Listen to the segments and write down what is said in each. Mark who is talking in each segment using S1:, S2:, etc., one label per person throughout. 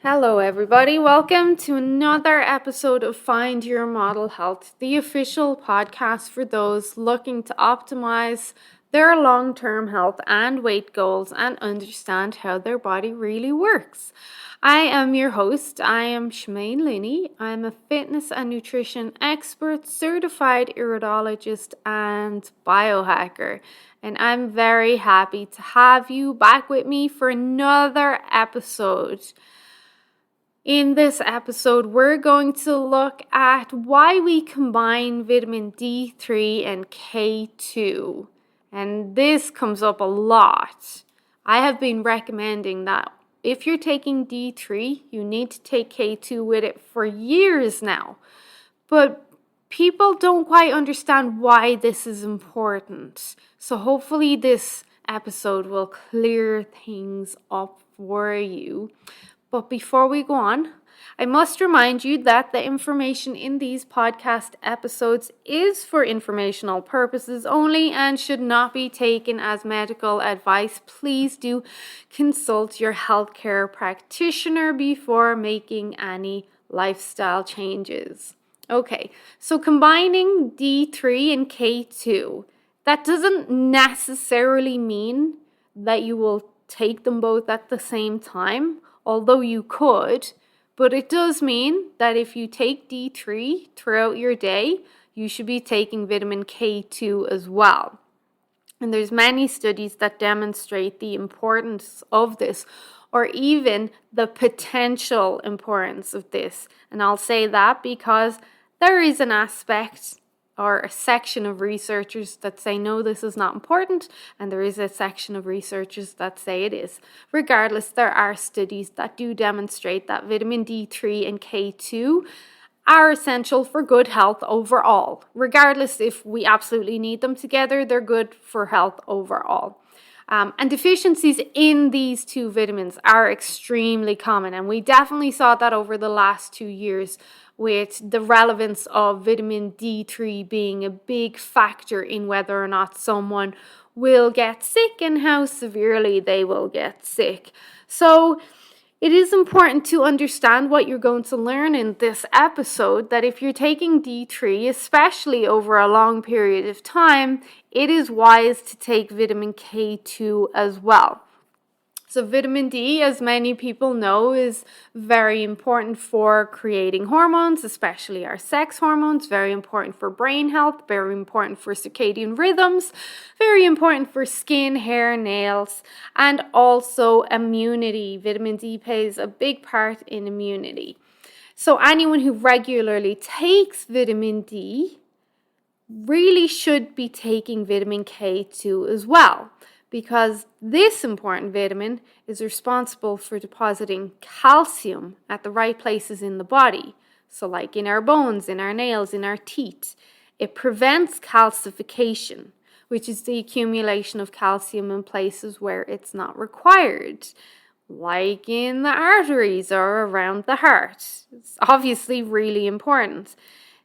S1: Hello, everybody. Welcome to another episode of Find Your Model Health, the official podcast for those looking to optimize their long-term health and weight goals and understand how their body really works. I am your host. I am Shemaine Linney. I'm a fitness and nutrition expert, certified iridologist, and biohacker. And I'm very happy to have you back with me for another episode. In this episode, we're going to look at why we combine vitamin D3 and K2. And this comes up a lot. I have been recommending that if you're taking D3, you need to take K2 with it for years now. But people don't quite understand why this is important. So hopefully this episode will clear things up for you. But before we go on, I must remind you that the information in these podcast episodes is for informational purposes only and should not be taken as medical advice. Please do consult your healthcare practitioner before making any lifestyle changes. Okay, so combining D3 and K2, that doesn't necessarily mean that you will take them both at the same time, although you could, but it does mean that if you take D3 throughout your day, you should be taking vitamin K2 as well. And there's many studies that demonstrate the importance of this, or even the potential importance of this. And I'll say that because there is an aspect or a section of researchers that say no, this is not important, and there is a section of researchers that say it is. Regardless, there are studies that do demonstrate that vitamin D3 and K2 are essential for good health overall. Regardless if we absolutely need them together, they're good for health overall. And deficiencies in these two vitamins are extremely common, and we definitely saw that over the last 2 years with the relevance of vitamin D3 being a big factor in whether or not someone will get sick and how severely they will get sick. So it is important to understand what you're going to learn in this episode, that if you're taking D3, especially over a long period of time, it is wise to take vitamin K2 as well. So vitamin D, as many people know, is very important for creating hormones, especially our sex hormones, very important for brain health, very important for circadian rhythms, very important for skin, hair, nails, and also immunity. Vitamin D plays a big part in immunity. So anyone who regularly takes vitamin D really should be taking vitamin K2 as well, because this important vitamin is responsible for depositing calcium at the right places in the body. So like in our bones, in our nails, in our teeth. It prevents calcification, which is the accumulation of calcium in places where it's not required, like in the arteries or around the heart. It's obviously really important.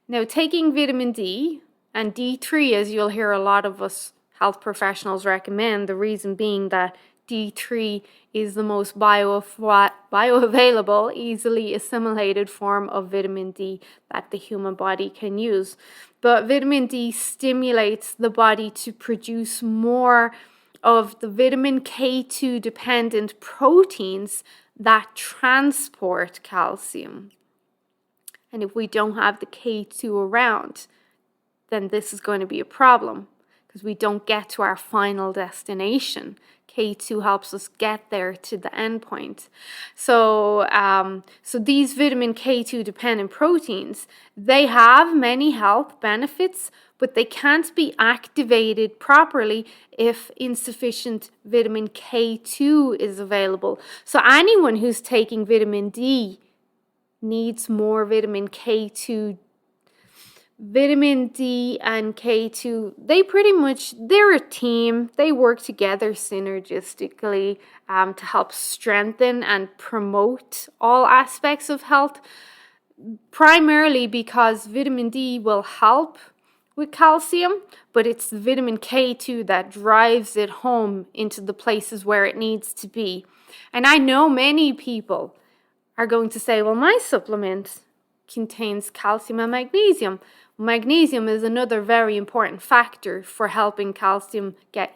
S1: Now, taking vitamin D and D3, as you'll hear a lot of us health professionals recommend, the reason being that D3 is the most bioavailable, easily assimilated form of vitamin D that the human body can use. But vitamin D stimulates the body to produce more of the vitamin K2 dependent proteins that transport calcium. And if we don't have the K2 around, then this is going to be a problem, because we don't get to our final destination. K2 helps us get there to the end point. So these vitamin K2 dependent proteins, they have many health benefits, but they can't be activated properly if insufficient vitamin K2 is available. So anyone who's taking vitamin D needs more vitamin K2. Vitamin D and K2, they're a team. They work together synergistically to help strengthen and promote all aspects of health, primarily because vitamin D will help with calcium, but it's the vitamin K2 that drives it home into the places where it needs to be. And I know many people are going to say, well, my supplement contains calcium and magnesium. Magnesium is another very important factor for helping calcium get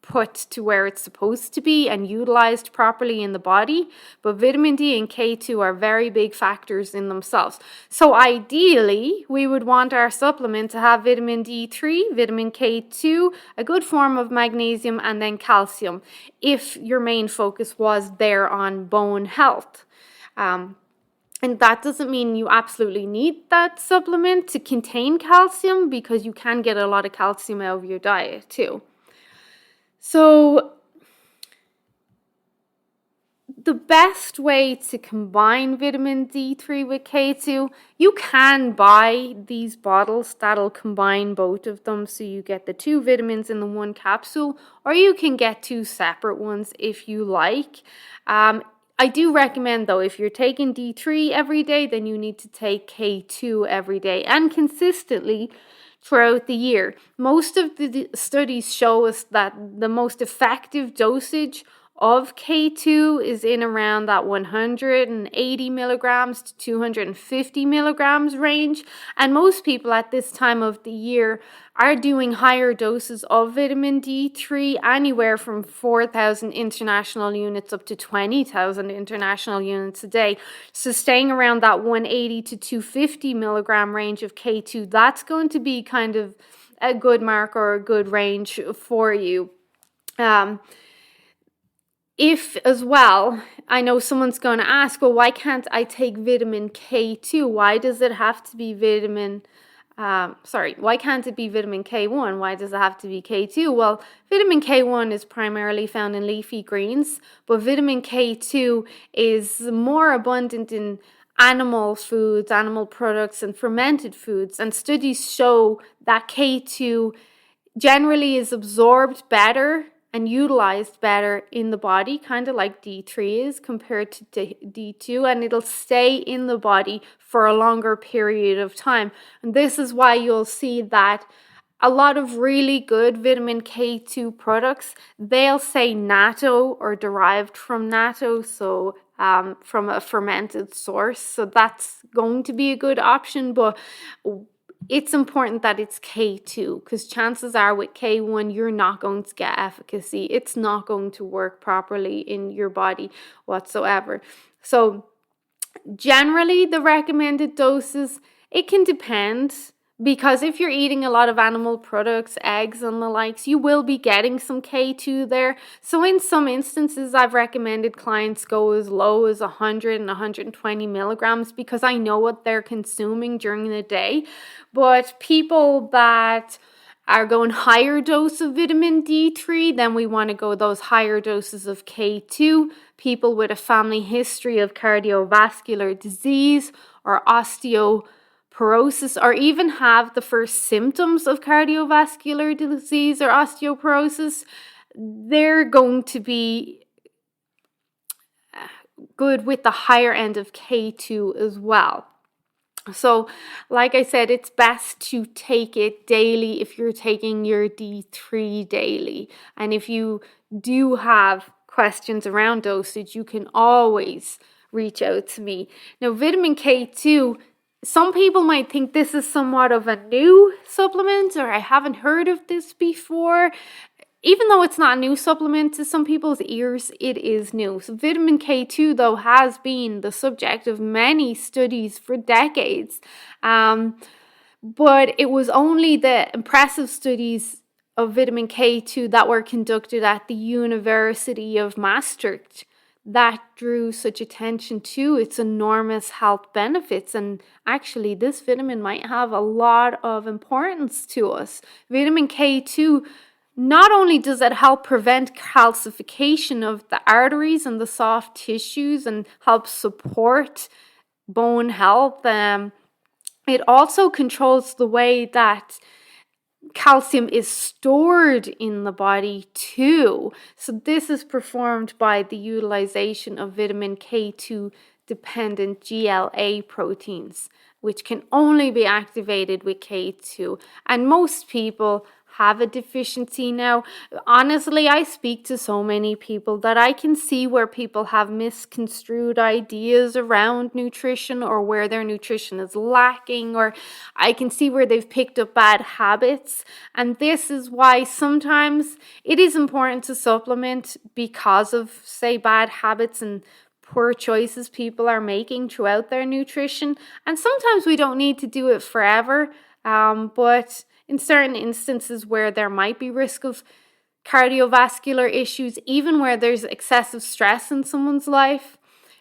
S1: put to where it's supposed to be and utilized properly in the body. But vitamin D and K2 are very big factors in themselves. So ideally, we would want our supplement to have vitamin D3, vitamin K2, a good form of magnesium, and then calcium, if your main focus was there on bone health. And that doesn't mean you absolutely need that supplement to contain calcium, because you can get a lot of calcium out of your diet too. So the best way to combine vitamin D3 with K2, you can buy these bottles that'll combine both of them, so you get the 2 vitamins in the 1 capsule, or you can get 2 separate ones if you like. I do recommend, though, if you're taking D3 every day, then you need to take K2 every day and consistently throughout the year. Most of the studies show us that the most effective dosage of K2 is in around that 180 milligrams to 250 milligrams range. And most people at this time of the year are doing higher doses of vitamin D3, anywhere from 4,000 international units up to 20,000 international units a day. So staying around that 180 to 250 milligram range of K2, that's going to be kind of a good mark or a good range for you. If as well, I know someone's going to ask, well, why can't I take vitamin K2? Why does it have to be why can't it be vitamin K1? Why does it have to be K2? Well, vitamin K1 is primarily found in leafy greens, but vitamin K2 is more abundant in animal foods, animal products, and fermented foods. And studies show that K2 generally is absorbed better and utilized better in the body, kind of like D3 is compared to D2, and it'll stay in the body for a longer period of time. And this is why you'll see that a lot of really good vitamin K2 products, they'll say natto or derived from natto, so from a fermented source. So that's going to be a good option, but it's important that it's K2, because chances are with K1, you're not going to get efficacy. It's not going to work properly in your body whatsoever. So generally, the recommended doses, it can depend, because if you're eating a lot of animal products, eggs and the likes, you will be getting some K2 there. So in some instances, I've recommended clients go as low as 100 and 120 milligrams, because I know what they're consuming during the day. But people that are going higher dose of vitamin D3, then we want to go those higher doses of K2. People with a family history of cardiovascular disease or osteoporosis, or even have the first symptoms of cardiovascular disease or osteoporosis, they're going to be good with the higher end of K2 as well. So, like I said, it's best to take it daily if you're taking your D3 daily. And if you do have questions around dosage, you can always reach out to me. Now, vitamin K2, some people might think this is somewhat of a new supplement, or I haven't heard of this before. Even though it's not a new supplement to some people's ears, it is new. So vitamin K2, though, has been the subject of many studies for decades. But it was only the impressive studies of vitamin K2 that were conducted at the University of Maastricht that drew such attention to its enormous health benefits. And actually, this vitamin might have a lot of importance to us. Vitamin K2, not only does it help prevent calcification of the arteries and the soft tissues and help support bone health, it also controls the way that calcium is stored in the body too. So this is performed by the utilization of vitamin K2 dependent GLA proteins, which can only be activated with K2. And most people have a deficiency now. Honestly, I speak to so many people that I can see where people have misconstrued ideas around nutrition or where their nutrition is lacking, or I can see where they've picked up bad habits. And this is why sometimes it is important to supplement because of, say, bad habits and poor choices people are making throughout their nutrition. And sometimes we don't need to do it forever, but in certain instances where there might be risk of cardiovascular issues, even where there's excessive stress in someone's life,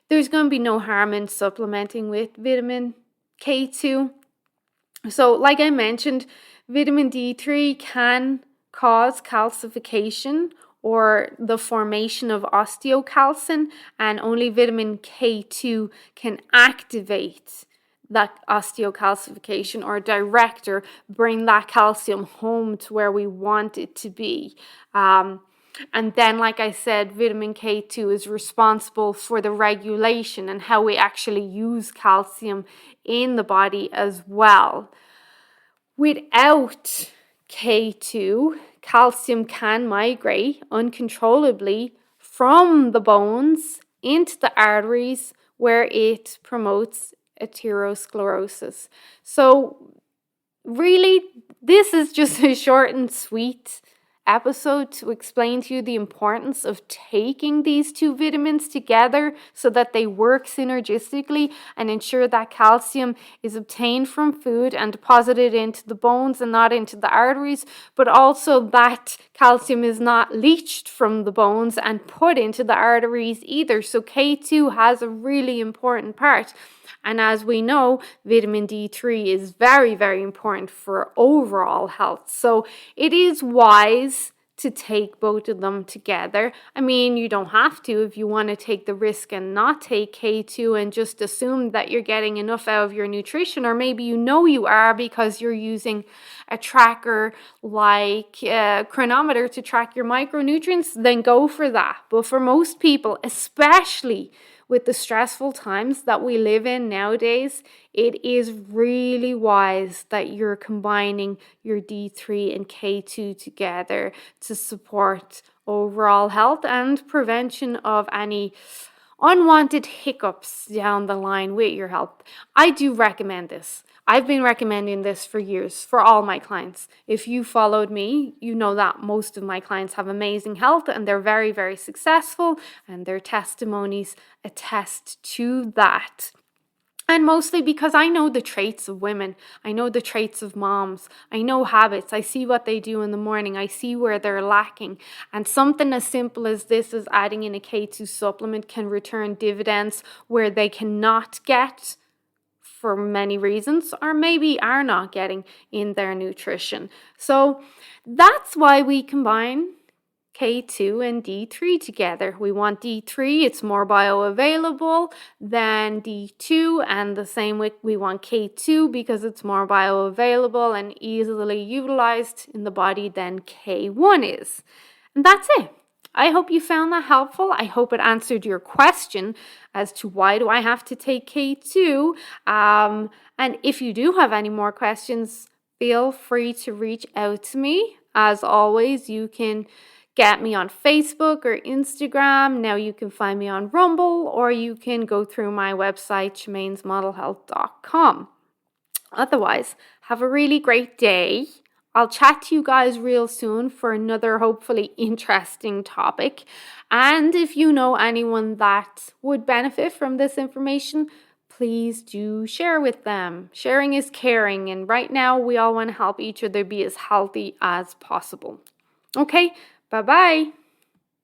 S1: there's going to be no harm in supplementing with vitamin K2. So like I mentioned, vitamin D3 can cause calcification or the formation of osteocalcin, and only vitamin K2 can activate that osteocalcification or direct or bring that calcium home to where we want it to be. And then, like I said, vitamin K2 is responsible for the regulation and how we actually use calcium in the body as well. Without K2, calcium can migrate uncontrollably from the bones into the arteries where it promotes atherosclerosis. So really, this is just a short and sweet episode to explain to you the importance of taking these two vitamins together so that they work synergistically and ensure that calcium is obtained from food and deposited into the bones and not into the arteries, but also that calcium is not leached from the bones and put into the arteries either. So K2 has a really important part. And as we know, vitamin D3 is very, very important for overall health. So it is wise to take both of them together. I mean, you don't have to if you want to take the risk and not take K2 and just assume that you're getting enough out of your nutrition, or maybe you know you are because you're using a tracker like Cronometer to track your micronutrients, then go for that. But for most people, especially with the stressful times that we live in nowadays, it is really wise that you're combining your D3 and K2 together to support overall health and prevention of any unwanted hiccups down the line with your health. I do recommend this. I've been recommending this for years for all my clients. If you followed me, you know that most of my clients have amazing health and they're very, very successful, and their testimonies attest to that. And mostly because I know the traits of women. I know the traits of moms. I know habits. I see what they do in the morning. I see where they're lacking. And something as simple as this, as adding in a K2 supplement, can return dividends where they cannot get for many reasons, or maybe are not getting in their nutrition. So that's why we combine K2 and D3 together. We want D3, it's more bioavailable than D2, and the same way we want K2 because it's more bioavailable and easily utilized in the body than K1 is. And that's it. I hope you found that helpful. I hope it answered your question as to why do I have to take K2. And if you do have any more questions, feel free to reach out to me. As always, you can get me on Facebook or Instagram. Now you can find me on Rumble, or you can go through my website, ShamainsModelHealth.com. Otherwise, have a really great day. I'll chat to you guys real soon for another hopefully interesting topic. And if you know anyone that would benefit from this information, please do share with them. Sharing is caring, and right now we all want to help each other be as healthy as possible. Okay, bye-bye.